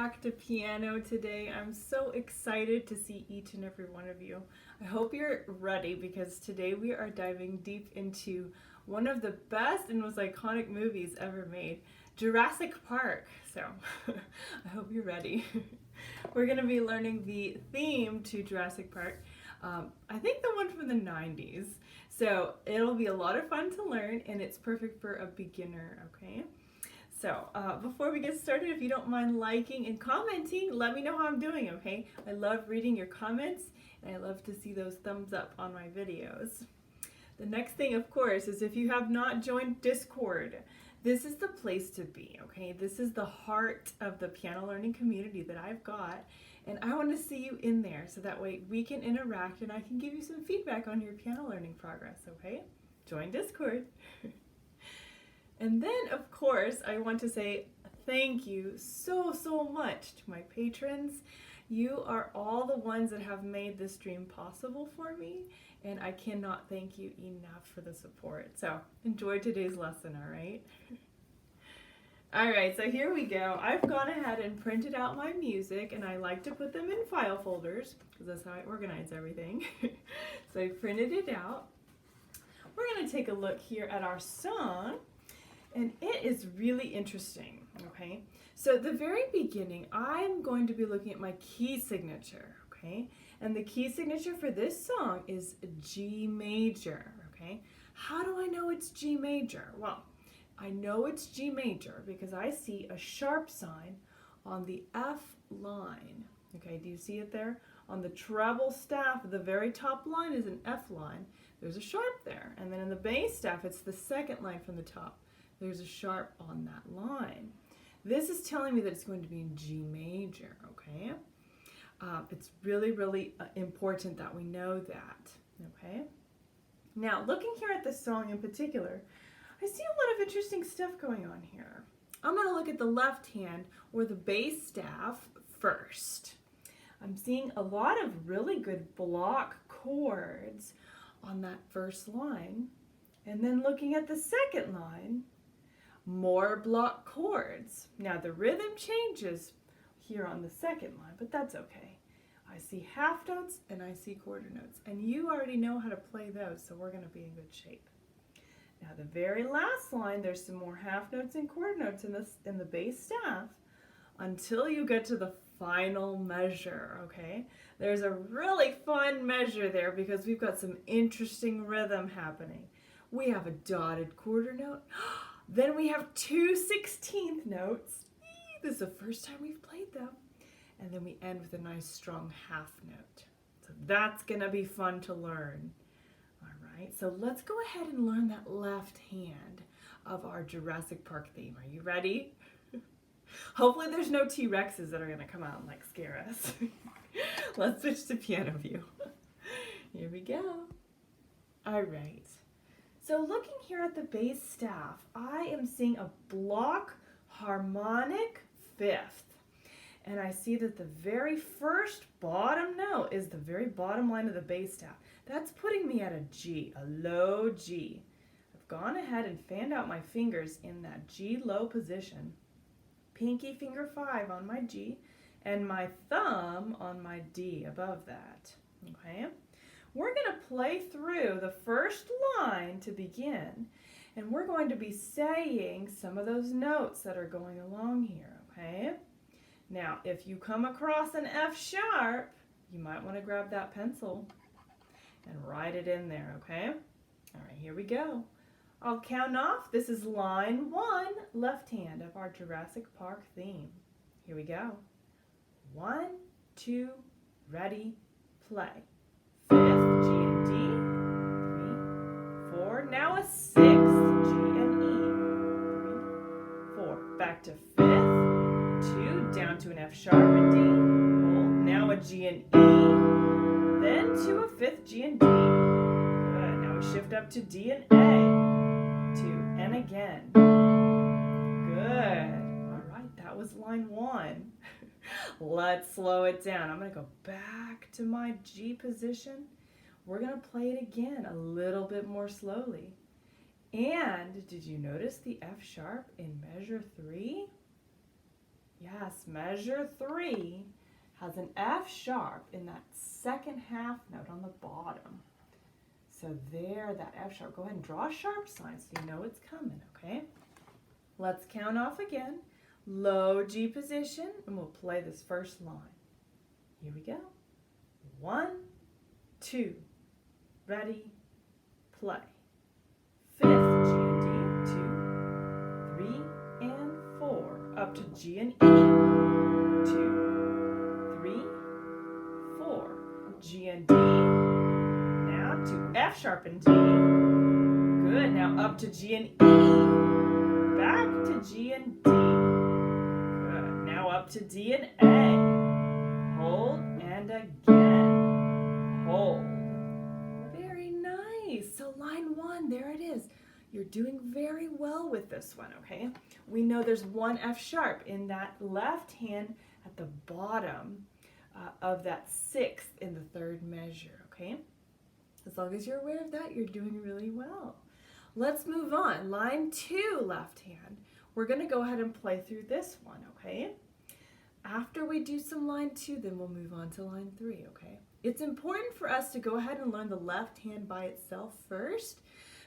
back to piano today. I'm so excited to see each and every one of you. I hope you're ready because today we are diving deep into one of the best and most iconic movies ever made, Jurassic Park. So I hope you're ready. We're going to be learning the theme to Jurassic Park. I think the one from the 90s. So it'll be a lot of fun to learn and it's perfect for a beginner, okay? So before we get started, if you don't mind liking and commenting, let me know how I'm doing, okay? I love reading your comments and I love to see those thumbs up on my videos. The next thing, of course, is if you have not joined Discord, this is the place to be, okay? This is the heart of the piano learning community that I've got, and I want to see you in there so that way we can interact and I can give you some feedback on your piano learning progress, okay? Join Discord. And then, of course, I want to say thank you so much to my patrons. You are all the ones that have made this dream possible for me, and I cannot thank you enough for the support. So enjoy today's lesson, all right? All right, so here we go. I've gone ahead and printed out my music, and I like to put them in file folders because that's how I organize everything. So I printed it out. We're going to take a look here at our song. And it is really interesting, okay? So at the very beginning, I'm going to be looking at my key signature, okay? And the key signature for this song is G major, okay? How do I know it's G major? Well, I know it's G major because I see a sharp sign on the F line, okay? Do you see it there? On the treble staff, the very top line is an F line. There's a sharp there. And then in the bass staff, it's the second line from the top. There's a sharp on that line. This is telling me that it's going to be in G major, okay? It's really important that we know that, okay? Now, looking here at this song in particular, I see a lot of interesting stuff going on here. I'm going to look at the left hand or the bass staff first. I'm seeing a lot of really good block chords on that first line. And then looking at the second line, more block chords. Now the rhythm changes here on the second line, but that's okay. I see half notes and I see quarter notes, and you already know how to play those, so we're going to be in good shape. Now the very last line, there's some more half notes and quarter notes in the bass staff until you get to the final measure, okay? There's a really fun measure there because we've got some interesting rhythm happening. We have a dotted quarter note. Then we have 2 16th notes. This is the first time we've played them. And then we end with a nice strong half note. So that's going to be fun to learn. All right, so let's go ahead and learn that left hand of our Jurassic Park theme. Are you ready? Hopefully there's no T-Rexes that are going to come out and like scare us. Let's switch to piano view. Here we go. All right. So looking here at the bass staff, I am seeing a block harmonic fifth. And I see that the very first bottom note is the very bottom line of the bass staff. That's putting me at a G, a low G. I've gone ahead and fanned out my fingers in that G low position. Pinky finger 5 on my G and my thumb on my D above that, okay? We're going to play through the first line to begin, and we're going to be saying some of those notes that are going along here, okay? Now, if you come across an F sharp, you might want to grab that pencil and write it in there, okay? All right, here we go. I'll count off. This is line 1, left hand of our Jurassic Park theme. Here we go. 1, 2, ready, play. 5th, G and D, 3, 4, now a 6th, G and E, 3, 4, back to 5th, 2, down to an F sharp and D, hold, now a G and E, then to a 5th, G and D, good, now we shift up to D and A, 2, and again, good, all right, that was line 1. Let's slow it down. I'm going to go back to my G position. We're going to play it again a little bit more slowly. And did you notice the F sharp in measure 3? Yes, measure 3 has an F sharp in that second half note on the bottom. So there, that F sharp. Go ahead and draw a sharp sign so you know it's coming, okay? Let's count off again. Low G position, and we'll play this first line. Here we go. 1, 2, ready, play. 5th, G and D, 2, 3, and 4. Up to G and E, 2, 3, 4. G and D. Now to F sharp and D. Good. Now up to G and E. Back to G and D. Good. Now up to D and A. Hold and again. Hold. Very nice. So line 1, there it is. You're doing very well with this one, okay? We know there's one F sharp in that left hand at the bottom of that 6th in the 3rd measure, okay? As long as you're aware of that, you're doing really well. Let's move on. Line 2, left hand. We're going to go ahead and play through this one, okay? After we do some line 2, then we'll move on to line 3, okay? It's important for us to go ahead and learn the left hand by itself first,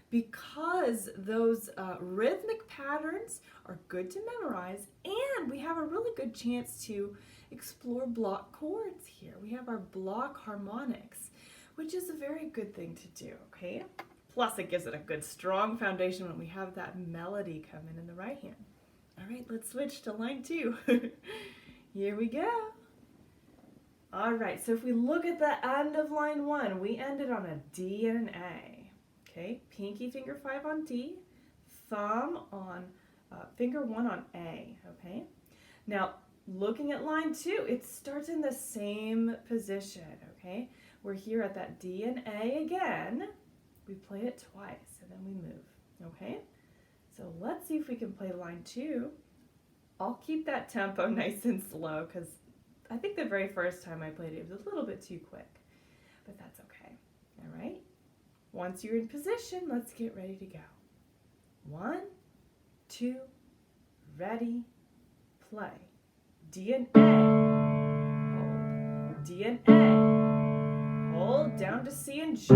because those rhythmic patterns are good to memorize, and we have a really good chance to explore block chords here. We have our block harmonics, which is a very good thing to do, okay? Plus it gives it a good strong foundation when we have that melody come in the right hand. All right, let's switch to line 2. Here we go. All right, so if we look at the end of line 1, we ended on a D and an A. Okay, pinky finger 5 on D, thumb on finger 1 on A, okay? Now, looking at line 2, it starts in the same position, okay? We're here at that D and A again. We play it twice, and then we move, okay? So let's see if we can play line 2. I'll keep that tempo nice and slow, because I think the very first time I played it was a little bit too quick, but that's okay, all right? Once you're in position, let's get ready to go. 1, 2, ready, play. D and A, hold. D and A, hold down to C and G.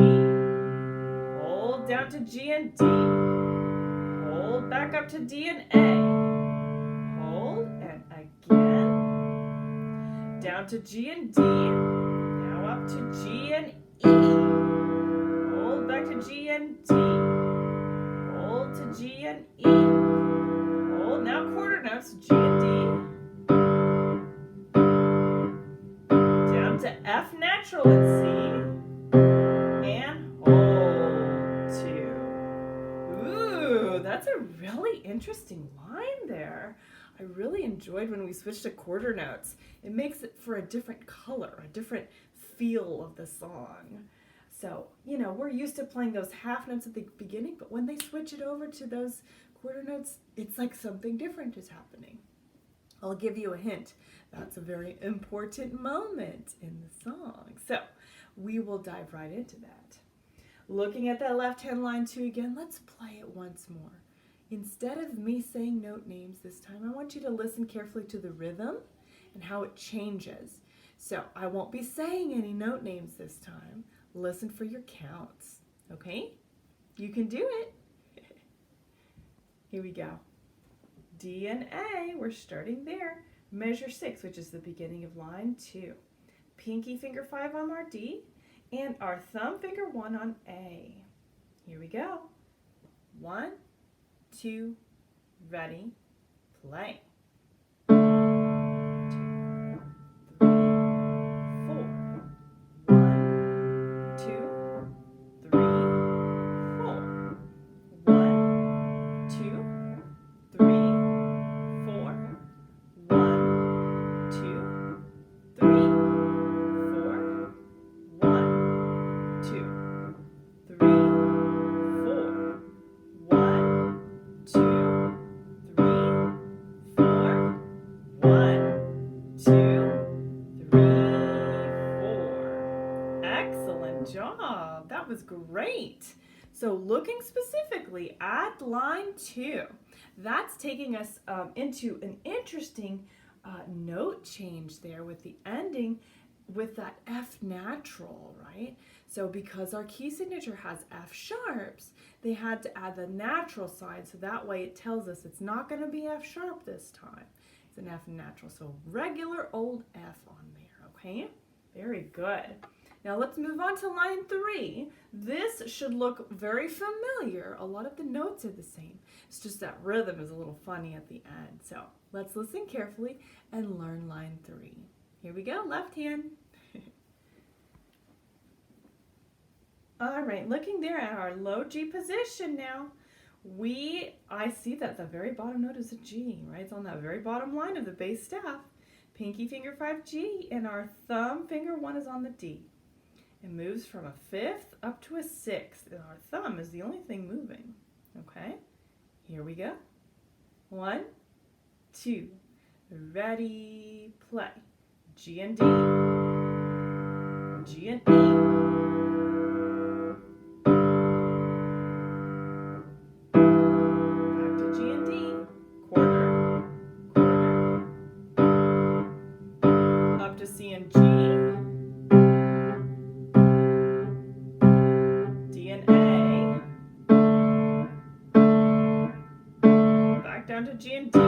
Hold down to G and D. Hold back up to D and A. Hold and again. Down to G and D. Now up to G and E. Back to G and D. Hold to G and E. Hold. Now quarter notes, G and D. Down to F natural and C. And hold 2. Ooh, that's a really interesting line there. I really enjoyed when we switched to quarter notes. It makes it for a different color, a different feel of the song. So, you know, we're used to playing those half notes at the beginning, but when they switch it over to those quarter notes, it's like something different is happening. I'll give you a hint. That's a very important moment in the song. So, we will dive right into that. Looking at that left-hand line 2 again, let's play it once more. Instead of me saying note names this time, I want you to listen carefully to the rhythm and how it changes. So, I won't be saying any note names this time. Listen for your counts, okay? You can do it. Here we go. D and A, we're starting there. Measure 6, which is the beginning of line 2. Pinky finger 5 on our D, and our thumb finger 1 on A. Here we go. 1, 2, ready, play. 4. Excellent job. That was great. So looking specifically at line 2, that's taking us into an interesting note change there with the ending with that F natural, right? So because our key signature has F sharps, they had to add the natural sign, so that way it tells us it's not going to be F sharp this time. It's an F natural, so regular old F on there, okay? Very good. Now let's move on to line 3. This should look very familiar. A lot of the notes are the same. It's just that rhythm is a little funny at the end. So let's listen carefully and learn line 3. Here we go, left hand. All right, looking there at our low G position now, I see that the very bottom note is a G, right? It's on that very bottom line of the bass staff. Pinky finger 5 G, and our thumb finger 1 is on the D. It moves from a 5th up to a 6th, and our thumb is the only thing moving. Okay, here we go. 1, 2, ready, play. G and D, G and E. Back to G and D, quarter, quarter. Up to C and G. Down to G and D. Ooh,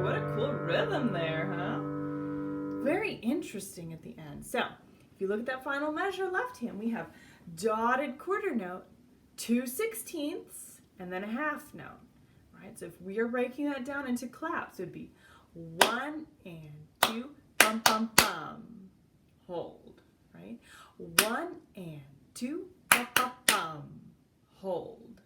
what a cool rhythm there, huh? Very interesting at the end. So, if you look at that final measure left hand, we have dotted quarter note, 2/16, and then a half note, right? So if we are breaking that down into claps, it would be 1 and 2, bum, bum, bum, hold, right? 1 and 2, bum, bum, bum. Hold.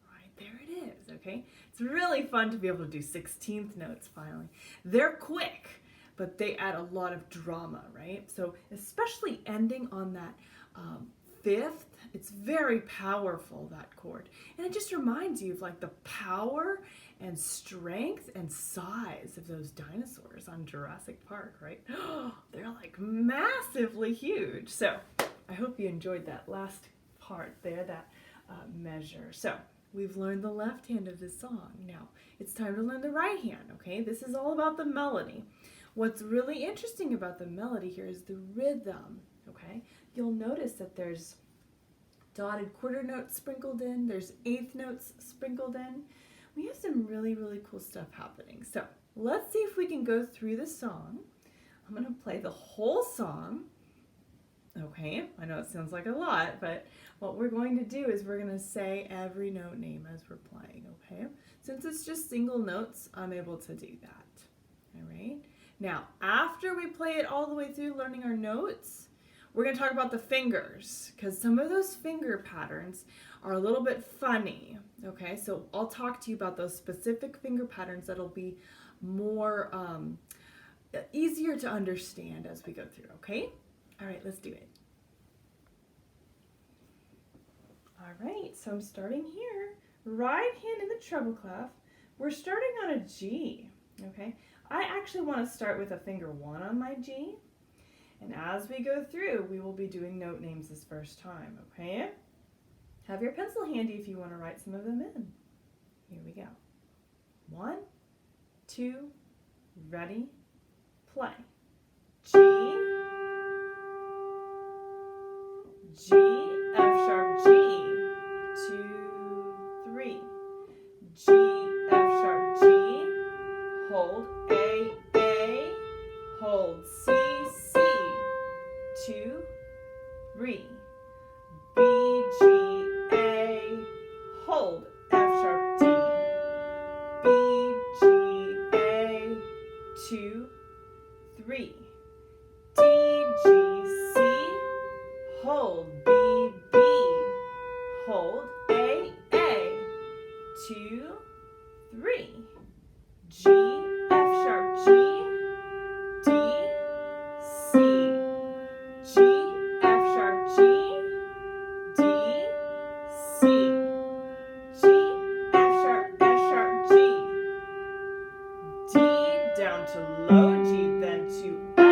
Right, there it is, okay? It's really fun to be able to do 16th notes finally. They're quick, but they add a lot of drama, right? So especially ending on that 5th, it's very powerful, that chord. And it just reminds you of like the power and strength and size of those dinosaurs on Jurassic Park, right? They're like massively huge. So I hope you enjoyed that last part there, that measure. So we've learned the left hand of this song. Now it's time to learn the right hand, okay? This is all about the melody. What's really interesting about the melody here is the rhythm, okay? You'll notice that there's dotted quarter notes sprinkled in, there's 8th notes sprinkled in. We have some really, really cool stuff happening. So let's see if we can go through the song. I'm going to play the whole song. Okay, I know it sounds like a lot, but what we're going to do is we're going to say every note name as we're playing, okay? Since it's just single notes, I'm able to do that, all right? Now, after we play it all the way through learning our notes, we're going to talk about the fingers, because some of those finger patterns are a little bit funny, okay? So I'll talk to you about those specific finger patterns that'll be more easier to understand as we go through, okay? All right, let's do it. All right, so I'm starting here. Right hand in the treble clef. We're starting on a G, okay? I actually want to start with a finger 1 on my G. And as we go through, we will be doing note names this first time, okay? Have your pencil handy if you want to write some of them in. Here we go. 1, 2, ready, play. G, G, F sharp, G, 2, 3. G, F sharp, G, hold, A, hold, C, 2, 3. B, G, A, hold, F sharp, D. B, G, A, 2, 3. D, G, C, hold, B, B, hold, A, 2, 3. G, F sharp, G, D, C, G, F sharp, G, D, C, G, F sharp, G, D, down to low G, then to F,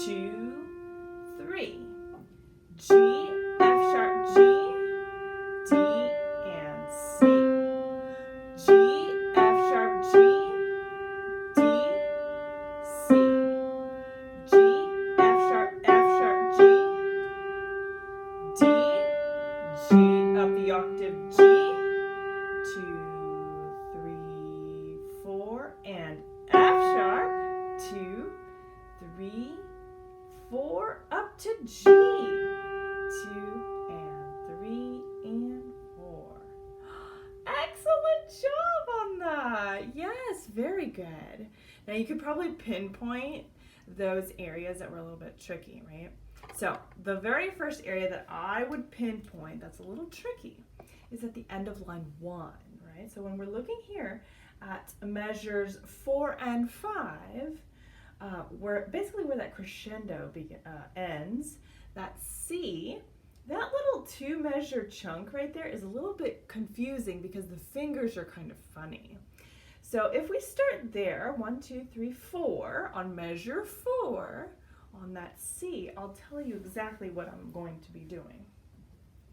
2, 3. G, F sharp, G, D, and C. very good. Now you could probably pinpoint those areas that were a little bit tricky, right? So the very first area that I would pinpoint that's a little tricky is at the end of line 1, right? So when we're looking here at measures 4 and 5, where that crescendo ends, that C, that little 2-measure chunk right there is a little bit confusing because the fingers are kind of funny. So if we start there, 1, 2, 3, 4, on measure 4, on that C, I'll tell you exactly what I'm going to be doing.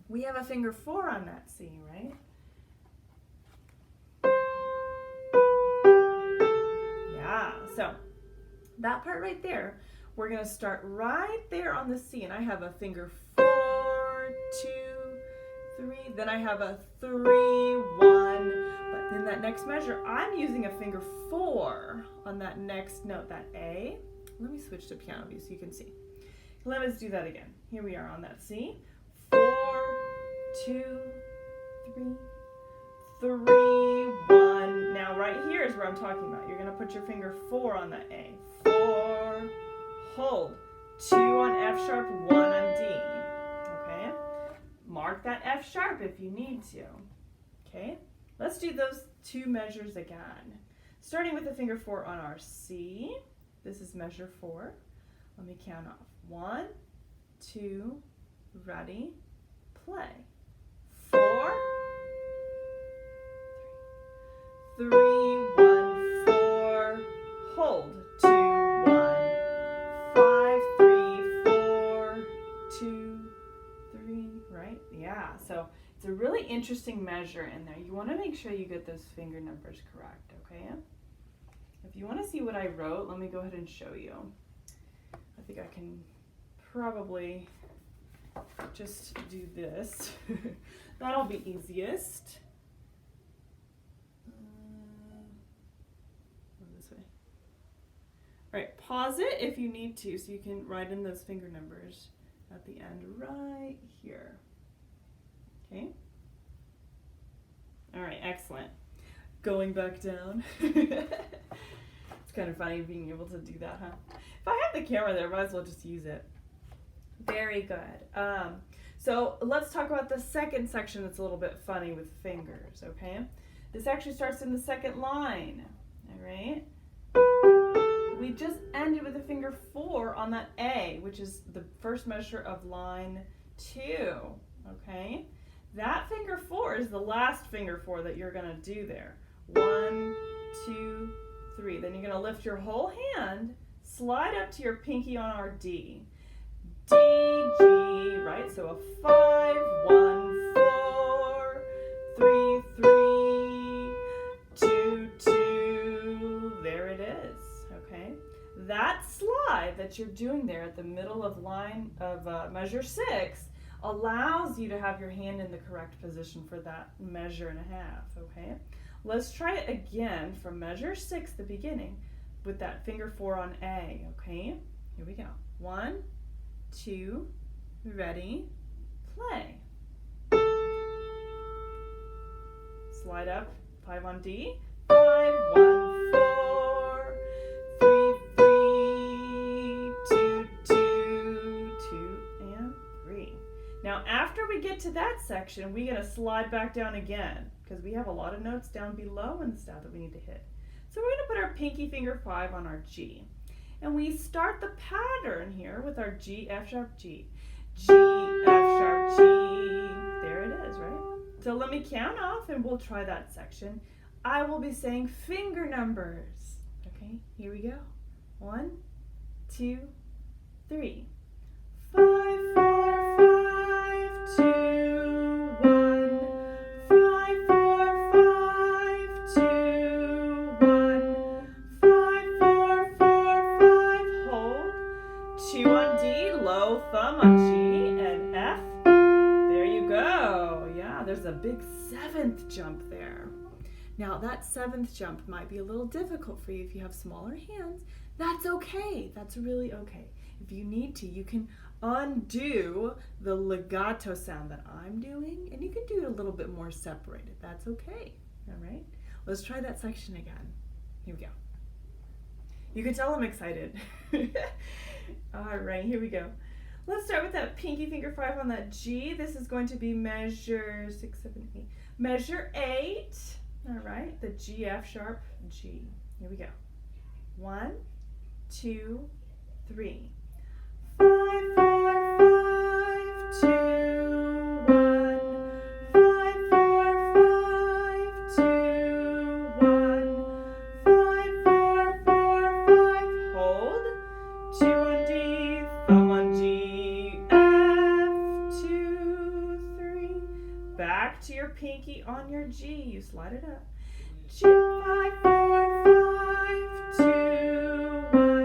We have a finger 4 on that C, right? Yeah, so that part right there, we're going to start right there on the C, and I have a finger 4, 2, 3, then I have a 3, 1, but in that next measure, I'm using a finger 4 on that next note, that A. Let me switch to piano view so you can see. Let us do that again. Here we are on that C. 4, 2, 3, 3, 1. Now right here is where I'm talking about. You're going to put your finger 4 on that A. 4, hold. 2 on F sharp, 1 on D. Okay? Mark that F sharp if you need to. Okay? Let's do those 2 measures again. Starting with the finger 4 on our C. This is measure 4. Let me count off. 1, 2, ready, play. 4, 3, 1, 4, hold. 2, 1, 5, 3, 4, 2, 3, right? Yeah, so it's a really interesting measure in there. You want to make sure you get those finger numbers correct, okay? If you want to see what I wrote, let me go ahead and show you. I think I can probably just do this. That'll be easiest. This way. All right, pause it if you need to so you can write in those finger numbers at the end right here. Okay? All right, excellent. Going back down. It's kind of funny being able to do that, huh? If I have the camera there, I might as well just use it. Very good. So let's talk about the second section that's a little bit funny with fingers, okay? This actually starts in the second line, all right? We just ended with the finger 4 on that A, which is the first measure of line 2, okay? That finger 4 is the last finger 4 that you're gonna do there. 1, 2, 3. Then you're gonna lift your whole hand, slide up to your pinky on our D. D, G, right? So a 5, 1, 4, 3, 3, 2, 2. There it is, okay? That slide that you're doing there at the middle of line of measure 6 allows you to have your hand in the correct position for that measure and a half, okay? Let's try it again from measure 6, the beginning, with that finger 4 on A, okay? Here we go. 1, 2, ready, play. Slide up, 5 on D, 5, 1, 4, 3, 3, 2, 2, 2, and 3. Now after we get to that section, we're gonna slide back down again because we have a lot of notes down below in the staff that we need to hit. So we're gonna put our pinky finger 5 on our G. And we start the pattern here with our G, F sharp, G. G, F sharp, G. There it is, right? So let me count off and we'll try that section. I will be saying finger numbers. Okay, here we go. 1, 2, 3. 5, 4, 5, 2, 1. 5, 4, 5, 2, 1. 5, 4, 4, 5. Hold. 2 on D, low thumb on G, and F. There you go. Yeah, there's a big 7th jump there. Now that 7th jump might be a little difficult for you if you have smaller hands. That's okay. That's really okay. If you need to, you can undo the legato sound that I'm doing, and you can do it a little bit more separated. That's okay. All right. Let's try that section again. Here we go. You can tell I'm excited. All right, here we go. Let's start with that pinky finger 5 on that G. This is going to be measure 6, 7, 8. Measure 8. All right, the G, F sharp, G. Here we go. 1, 2, 3. 5, 4, 5, 2, 1. 5, 4, 5, 2, 1. 5, 4, 4, 5. Hold. 2 on D, thumb on G, F, 2, 3. Back to your pinky on your G. You slide it up. G, 5, 4, 5, 2, 1.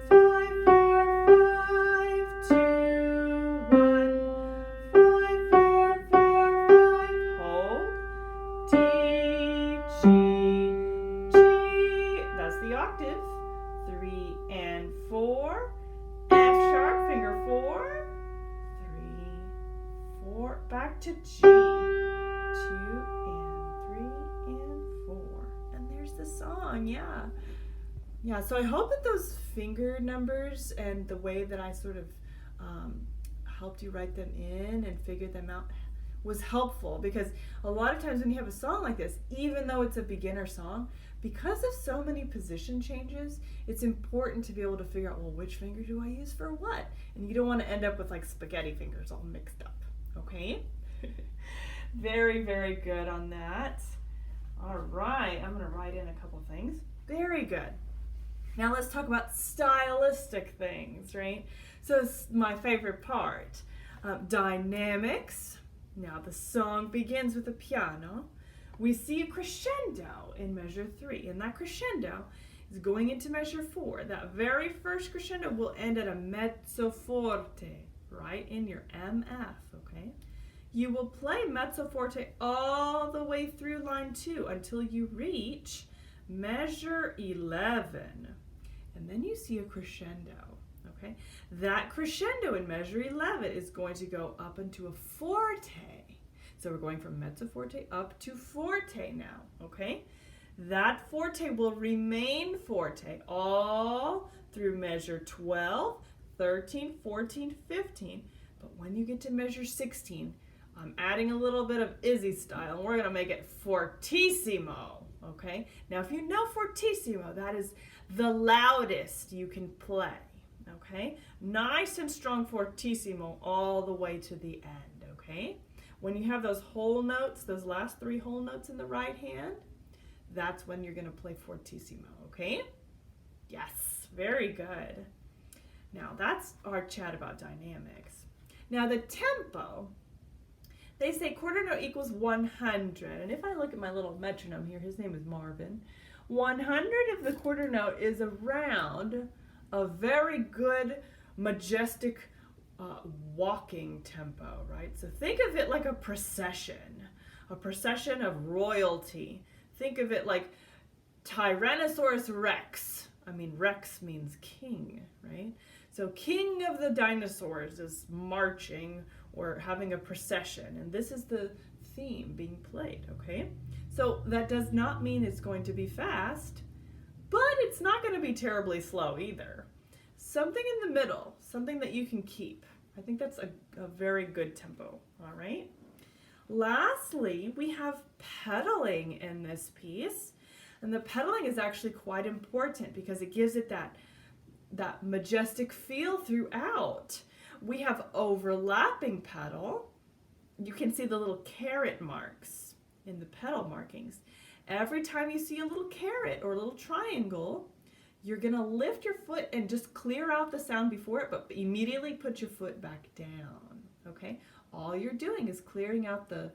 5, 4, 5, 2, 1. 5, 4, 4, 5. Hold. D, G, G. That's the octave. 3 and 4. F sharp, finger 4. 3, 4. Back to G. 2 and 3 and 4. And there's the song, yeah. Yeah, so I hope that those finger numbers and the way that I sort of helped you write them in and figure them out was helpful, because a lot of times when you have a song like this, even though it's a beginner song, because of so many position changes, it's important to be able to figure out, well, which finger do I use for what? And you don't want to end up with like spaghetti fingers all mixed up, okay? Very, very good on that. All right, I'm going to write in a couple things. Very good. Now let's talk about stylistic things, right? So it's my favorite part. Dynamics. Now the song begins with a piano. We see a crescendo in measure 3, and that crescendo is going into measure 4. That very first crescendo will end at a mezzo forte, right in your MF, okay? You will play mezzo forte all the way through line 2 until you reach measure 11. And then you see a crescendo, okay? That crescendo in measure 11 is going to go up into a forte. So we're going from mezzo forte up to forte now, okay? That forte will remain forte all through measure 12, 13, 14, 15. But when you get to measure 16, I'm adding a little bit of Izzy style, and we're gonna make it fortissimo, okay? Now, if you know fortissimo, that is the loudest you can play, okay? Nice and strong fortissimo all the way to the end, okay? When you have those whole notes, those last 3 whole notes in the right hand, that's when you're gonna play fortissimo, okay? Yes, very good. Now, that's our chat about dynamics. Now, the tempo, they say quarter note equals 100. And if I look at my little metronome here, his name is Marvin. 100 of the quarter note is around a very good, majestic walking tempo, right? So think of it like a procession of royalty. Think of it like Tyrannosaurus Rex. I mean, Rex means king, right? So king of the dinosaurs is marching or having a procession, and this is the theme being played, okay? So that does not mean it's going to be fast, but it's not going to be terribly slow either. Something in the middle, something that you can keep. I think that's a very good tempo, all right? Lastly, we have pedaling in this piece, and the pedaling is actually quite important because it gives it that majestic feel throughout. We have overlapping pedal. You can see the little caret marks in the pedal markings. Every time you see a little caret or a little triangle, you're gonna lift your foot and just clear out the sound before it, but immediately put your foot back down, okay? All you're doing is clearing out the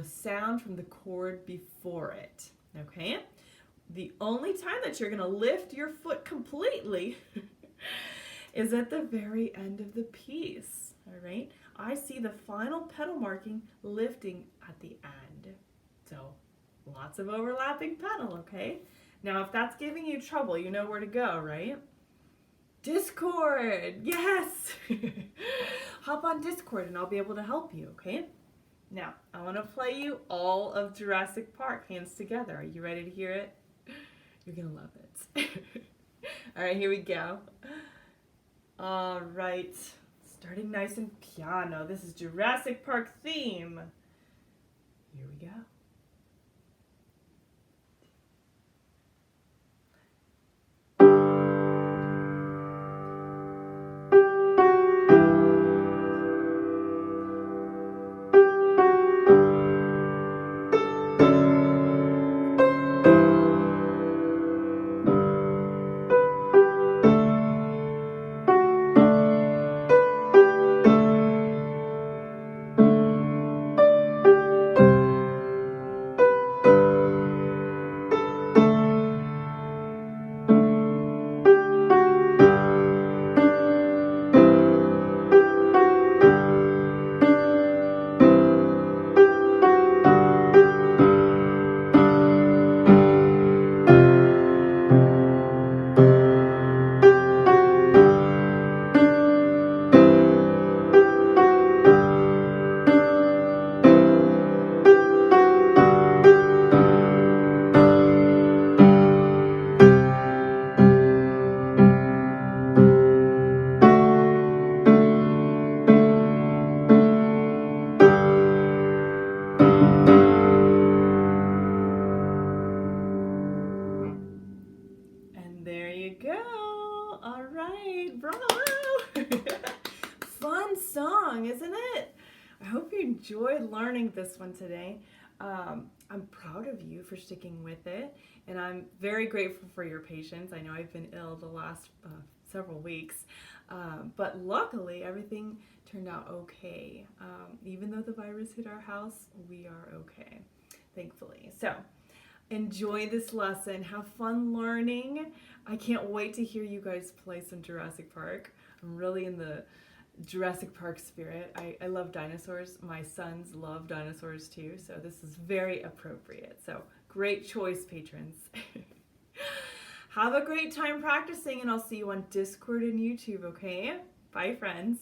sound from the chord before it, okay? The only time that you're gonna lift your foot completely is at the very end of the piece, all right? I see the final pedal marking lifting at the end. So lots of overlapping pedal, okay? Now, if that's giving you trouble, you know where to go, right? Discord, yes! Hop on Discord and I'll be able to help you, okay? Now, I want to play you all of Jurassic Park, hands together. Are you ready to hear it? You're gonna love it. All right, here we go. All right, starting nice and piano. This is Jurassic Park Theme. Here we go. And there you go. All right, bravo. Fun song, isn't it? I hope you enjoyed learning this one today. I'm proud of you for sticking with it, and I'm very grateful for your patience. I know I've been ill the last several weeks, but luckily everything turned out okay. Even though the virus hit our house, we are okay, thankfully. So enjoy this lesson. Have fun learning. I can't wait to hear you guys play some Jurassic Park. I'm really in the Jurassic Park spirit. I love dinosaurs. My sons love dinosaurs too, so this is very appropriate. So great choice, patrons. Have a great time practicing, and I'll see you on Discord and YouTube, okay? Bye, friends.